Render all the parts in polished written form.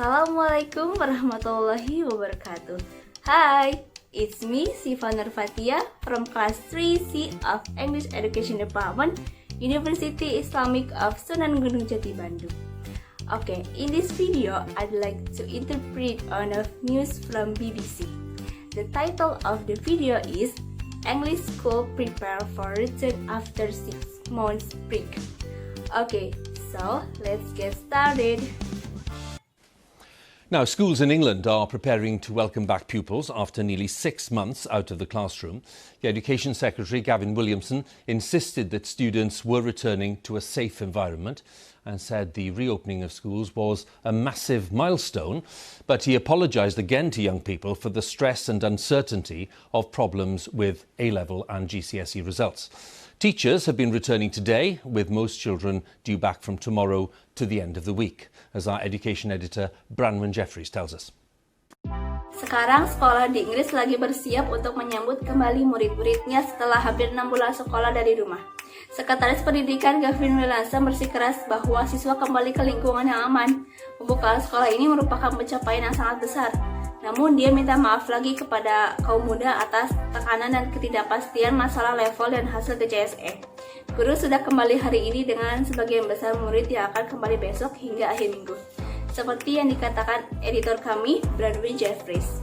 Assalamualaikum warahmatullahi wabarakatuh. Hi, it's me Siva Nurfatia from class 3C of English Education Department, University Islamic of Sunan Gunung Jati, Bandung. Okay, in this video, I'd like to interpret on a news from BBC. The title of the video is English School Prepare for Return After 6 Months Break. Okay, so let's get started. Now, schools in England are preparing to welcome back pupils after nearly 6 months out of the classroom. The Education Secretary, Gavin Williamson, insisted that students were returning to a safe environment and said the reopening of schools was a massive milestone. But he apologised again to young people for the stress and uncertainty of problems with A-level and GCSE results. Teachers have been returning today, with most children due back from tomorrow to the end of the week, as our education editor Branwen Jeffries tells us. Sekarang sekolah di Inggris lagi bersiap untuk menyambut kembali murid-muridnya setelah hampir 6 bulan sekolah dari rumah. Sekretaris Pendidikan Gavin Williamson bersikeras bahwa siswa kembali ke lingkungan yang aman. Pembukaan sekolah ini merupakan pencapaian yang sangat besar. Namun dia minta maaf lagi kepada kaum muda atas tekanan dan ketidakpastian masalah level dan hasil GCSE. Guru sudah kembali hari ini dengan sebagian besar murid yang akan kembali besok hingga akhir minggu. Seperti yang dikatakan editor kami, Branwen Jeffries.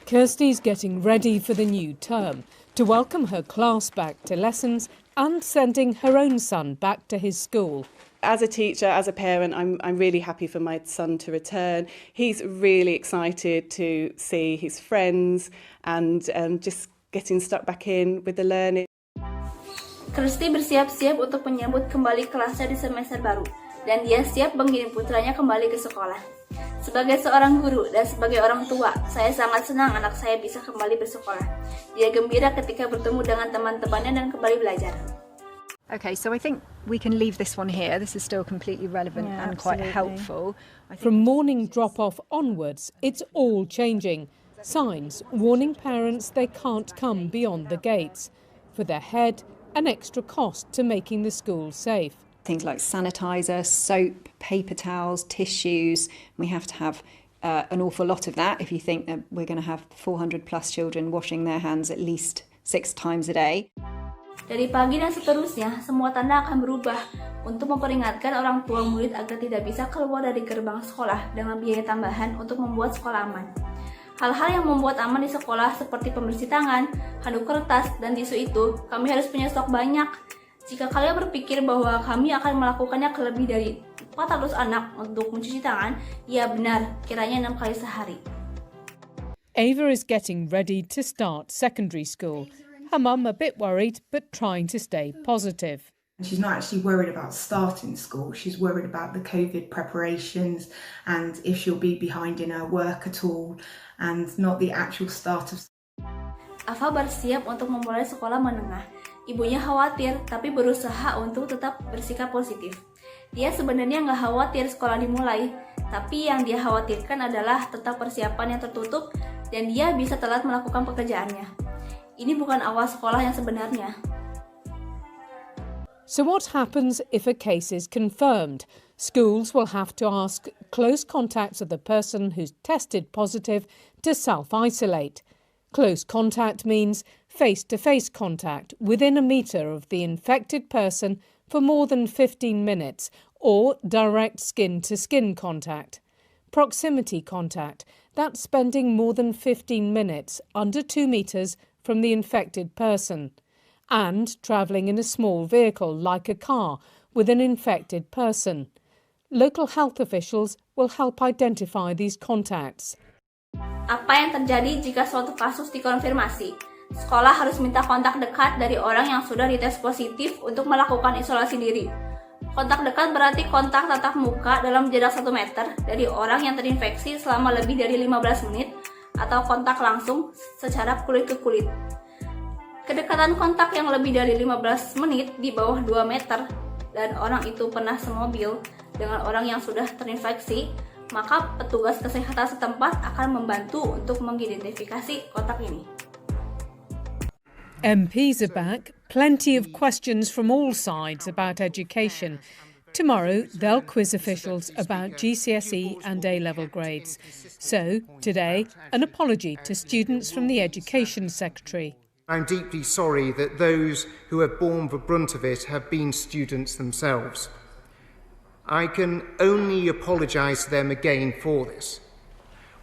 Kirsty's getting ready for the new term, to welcome her class back to lessons and sending her own son back to his school. As a teacher, as a parent, I'm really happy for my son to return. He's really excited to see his friends and just getting stuck back in with the learning. Kirsty bersiap-siap untuk menyambut kembali kelasnya di semester baru, dan dia siap mengirim putranya kembali ke sekolah. Sebagai seorang guru dan sebagai orang tua, saya sangat senang anak saya bisa kembali bersekolah. Dia gembira ketika bertemu dengan teman-temannya dan kembali belajar. Okay, so I think we can leave this one here. This is still completely relevant and quite helpful. From morning drop-off onwards, it's all changing. Signs warning parents they can't come beyond the gates. For their head, an extra cost to making the school safe. Things like sanitizer, soap, paper towels, tissues. We have to have an awful lot of that if you think that we're going to have 400 plus children washing their hands at least 6 times a day. Dari pagi dan seterusnya, semua tanda akan berubah untuk memperingatkan orang tua murid agar tidak bisa keluar dari gerbang sekolah dengan biaya tambahan untuk membuat sekolah aman. Hal-hal yang membuat aman di sekolah seperti pembersih tangan, handuk kertas, dan tisu itu, kami harus punya stok banyak. Jika kalian berpikir bahwa kami akan melakukannya ke lebih dari 400 anak untuk mencuci tangan, ya benar, kiranya 6 kali sehari. Ava is getting ready to start secondary school. Her mum a bit worried, but trying to stay positive. She's not actually worried about starting school, she's worried about the COVID preparations and if she'll be behind in her work at all, and not the actual start of. Ava bersiap untuk memulai sekolah menengah. Ibunya khawatir, tapi berusaha untuk tetap bersikap positif. Dia sebenarnya nggak khawatir sekolah dimulai, tapi yang dia khawatirkan adalah tetap persiapan yang tertutup dan dia bisa telat melakukan pekerjaannya. Ini bukan awal sekolah yang sebenarnya. So what happens if a case is confirmed? Schools will have to ask close contacts of the person who's tested positive to self-isolate. Close contact means face-to-face contact within a metre of the infected person for more than 15 minutes, or direct skin-to-skin contact. Proximity contact, that's spending more than 15 minutes under 2 metres from the infected person, and travelling in a small vehicle like a car with an infected person. Local health officials will help identify these contacts. Apa yang terjadi jika suatu kasus dikonfirmasi? Sekolah harus minta kontak dekat dari orang yang sudah dites positif untuk melakukan isolasi diri. Kontak dekat berarti kontak tatap muka dalam jarak 1 meter dari orang yang terinfeksi selama lebih dari 15 menit atau kontak langsung secara kulit ke kulit. Kedekatan kontak yang lebih dari 15 menit di bawah 2 meter dan orang itu pernah semobil dengan orang yang sudah terinfeksi, maka petugas kesehatan setempat akan membantu untuk mengidentifikasi kontak ini. MPs are back. Plenty of questions from all sides about education. Tomorrow, they'll quiz officials about GCSE and A-level grades. So, today, an apology to students from the Education Secretary. I'm deeply sorry that those who have borne the brunt of it have been students themselves. I can only apologise to them again for this.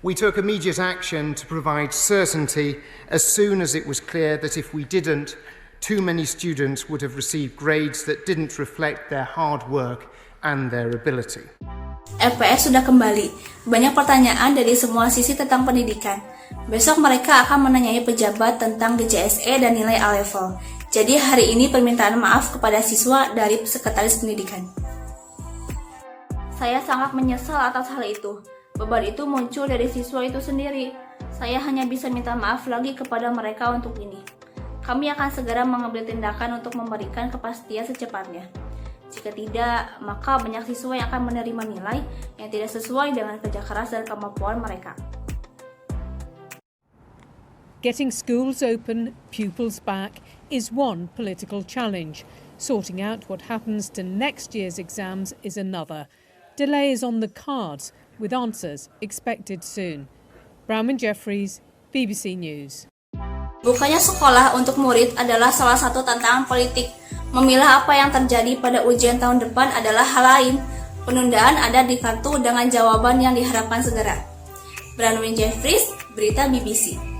We took immediate action to provide certainty as soon as it was clear that if we didn't, too many students would have received grades that didn't reflect their hard work and their ability. LPS sudah kembali. Banyak pertanyaan dari semua sisi tentang pendidikan. Besok mereka akan menanyai pejabat tentang GCSE dan nilai A-level. Jadi hari ini permintaan maaf kepada siswa dari Sekretaris Pendidikan. Saya sangat menyesal atas hal itu. Beban itu muncul dari siswa itu sendiri. Saya hanya bisa minta maaf lagi kepada mereka untuk ini. Kami akan segera mengambil tindakan untuk memberikan kepastian secepatnya. Jika tidak, maka banyak siswa yang akan menerima nilai yang tidak sesuai dengan kerja keras dan kemampuan mereka. Getting schools open, pupils back, is one political challenge. Sorting out what happens to next year's exams is another. Delay is on the cards, with answers expected soon. Bronwyn Jeffries, BBC News. Bukanya sekolah untuk murid adalah salah satu tantangan politik. Memilah apa yang terjadi pada ujian tahun depan adalah hal lain. Penundaan ada di kartu dengan jawaban yang diharapkan segera. Bronwyn Jeffries, Berita BBC.